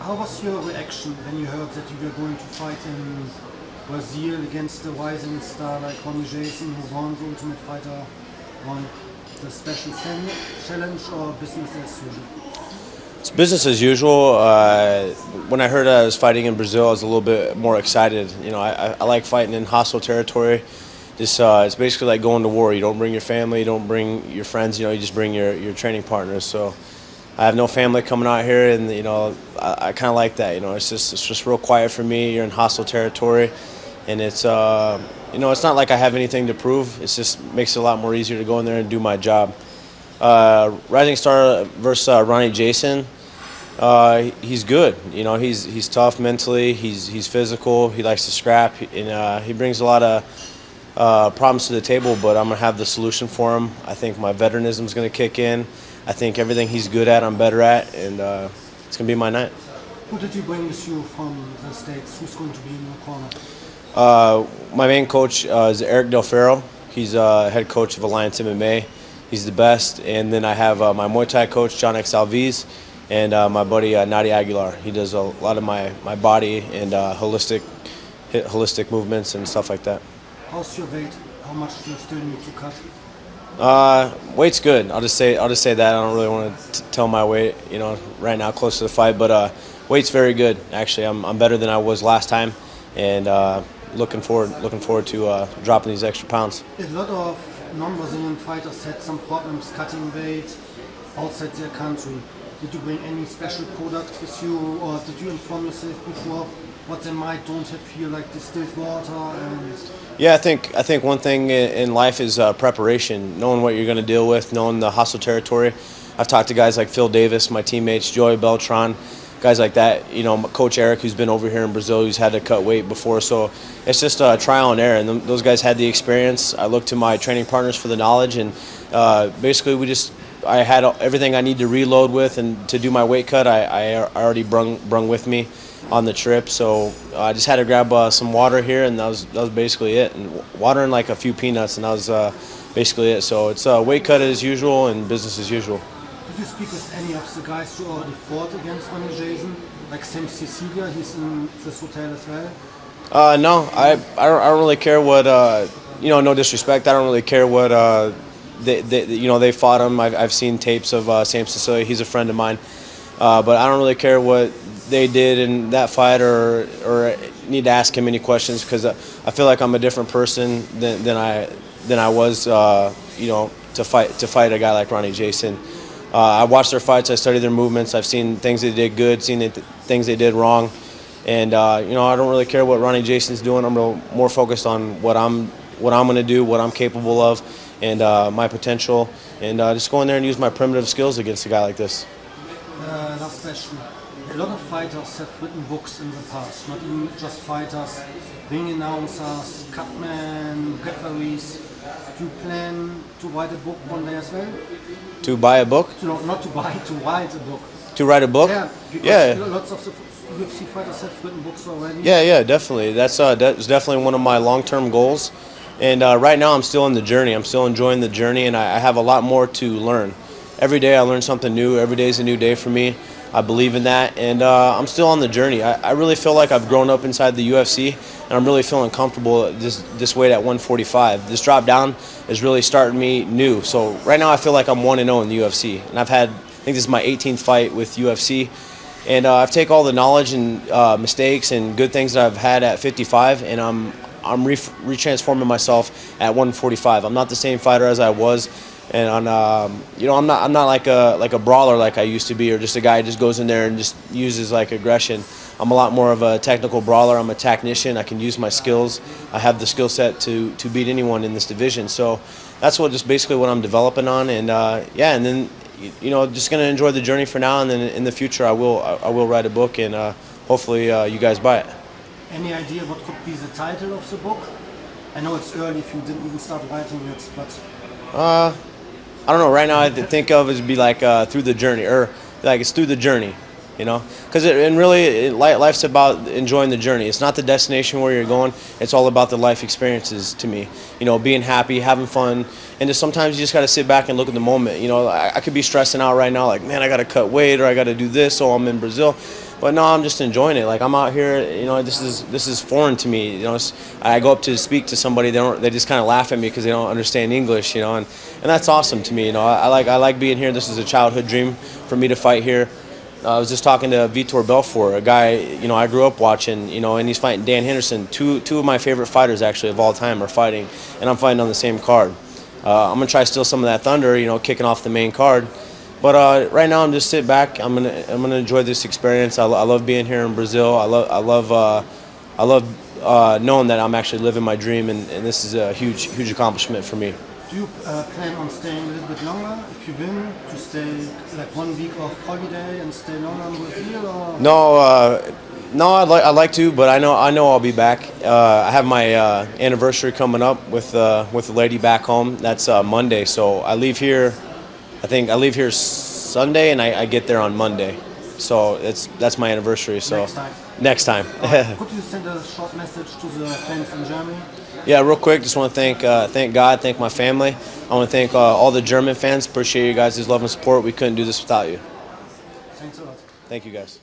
How was your reaction when you heard that you were going to fight in Brazil against the rising star like Rony Jason, who won the Ultimate Fighter, won the special challenge, or business as usual? It's business as usual. When I heard I was fighting in Brazil, I was a little bit more excited. You know, I like fighting in hostile territory. Just it's basically like going to war. You don't bring your family, you don't bring your friends. You know, you just bring your training partners. So I have no family coming out here, and you know, I kind of like that. You know, it's just real quiet for me. You're in hostile territory, and it's you know, it's not like I have anything to prove. It just makes it a lot more easier to go in there and do my job. Rising Star versus Rony Jason. He's good. You know, he's tough mentally. He's physical. He likes to scrap, and he brings a lot of problems to the table. But I'm gonna have the solution for him. I think my veteranism is gonna kick in. I think everything he's good at, I'm better at, and it's gonna be my night. Who did you bring with you from the States? Who's going to be in your corner? My main coach is Eric Del Ferro. He's head coach of Alliance MMA. He's the best. And then I have my Muay Thai coach, John X. Alviz, and my buddy, Nadi Aguilar. He does a lot of my body and holistic movements and stuff like that. How's your weight? How much do you still need to cut? Weight's good. I'll just say that. I don't really want to tell my weight, you know, right now close to the fight. But weight's very good. Actually, I'm better than I was last time, and looking forward to dropping these extra pounds. A lot of non-Brazilian fighters had some problems cutting weight outside their country. Did you bring any special products with you, or did you inform yourself before what they don't have here, like distilled water? And yeah, I think one thing in life is preparation, knowing what you're going to deal with, knowing the hostile territory. I've talked to guys like Phil Davis, my teammates, Joey Beltran, guys like that. You know, Coach Eric, who's been over here in Brazil, who's had to cut weight before. So it's just trial and error, and those guys had the experience. I look to my training partners for the knowledge, and basically I had everything I need to reload with, and to do my weight cut, I already brung with me on the trip. So I just had to grab some water here, and that was basically it. And water and like a few peanuts, and that was basically it. So it's weight cut as usual and business as usual. Did you speak with any of the guys who already fought against Rony Jason, like Sam Cecilia? He's in this hotel as well. No, I don't really care what you know. No disrespect, I don't really care what they fought him. I've seen tapes of Sam Cecilia. He's a friend of mine, but I don't really care what they did in that fight, or need to ask him any questions, because I feel like I'm a different person than I was, you know, to fight a guy like Rony Jason. I watched their fights, I studied their movements, I've seen things they did good, seen things they did wrong, and you know, I don't really care what Rony Jason's doing. I'm more focused on what I'm going to do, what I'm capable of, and my potential, and just go in there and use my primitive skills against a guy like this. Last question. A lot of fighters have written books in the past, not even just fighters, ring announcers, cutmen, referees. Do you plan to write a book one day as well? To buy a book? No, not to buy, to write a book. To write a book? Yeah, yeah. Lots of the UFC fighters have written books already. Yeah, definitely. That's definitely one of my long-term goals. And right now I'm still in the journey. I'm still enjoying the journey, and I have a lot more to learn. Every day I learn something new. Every day is a new day for me. I believe in that, and I'm still on the journey. I really feel like I've grown up inside the UFC, and I'm really feeling comfortable at this weight at 145. This drop down is really starting me new. So right now I feel like I'm 1-0 in the UFC, and I think this is my 18th fight with UFC, and I've taken all the knowledge and mistakes and good things that I've had at 55, and I'm retransforming myself at 145. I'm not the same fighter as I was. And you know, I'm not like a brawler like I used to be, or just a guy who just goes in there and just uses like aggression. I'm a lot more of a technical brawler. I'm a technician. I can use my skills. I have the skill set to beat anyone in this division. So that's just basically what I'm developing on. And yeah, and then you know, just gonna enjoy the journey for now, and then in the future I will write a book, and hopefully you guys buy it. Any idea what could be the title of the book? I know it's early if you didn't even start writing it, but I don't know. Right now, I think of it as be like through the journey, or like it's through the journey, you know. Because life's about enjoying the journey. It's not the destination where you're going. It's all about the life experiences to me. You know, being happy, having fun, and just sometimes you just got to sit back and look at the moment. You know, I could be stressing out right now, like, man, I got to cut weight, or I got to do this, so I'm in Brazil. But no, I'm just enjoying it. Like, I'm out here, you know, this is foreign to me. You know, I go up to speak to somebody, they just kind of laugh at me because they don't understand English, you know, and that's awesome to me. You know, I like being here. This is a childhood dream for me to fight here. I was just talking to Vitor Belfort, a guy, you know, I grew up watching, you know, and he's fighting Dan Henderson. Two of my favorite fighters actually of all time are fighting, and I'm fighting on the same card. I'm gonna try to steal some of that thunder, you know, kicking off the main card. But right now I'm just sitting back. I'm gonna enjoy this experience. I love being here in Brazil. I love knowing that I'm actually living my dream, and this is a huge accomplishment for me. Do you plan on staying a little bit longer if you win, to stay like 1 week of holiday and stay longer in Brazil? Or? No, I'd like to, but I know I'll be back. I have my anniversary coming up with a lady back home. That's Monday, so I leave here. I think I leave here Sunday, and I get there on Monday. So that's my anniversary. So next time. Could you send a short message to the fans in Germany? Yeah, real quick. Just want to thank God, thank my family. I want to thank all the German fans. Appreciate you guys' love and support. We couldn't do this without you. Thanks a lot. Thank you guys.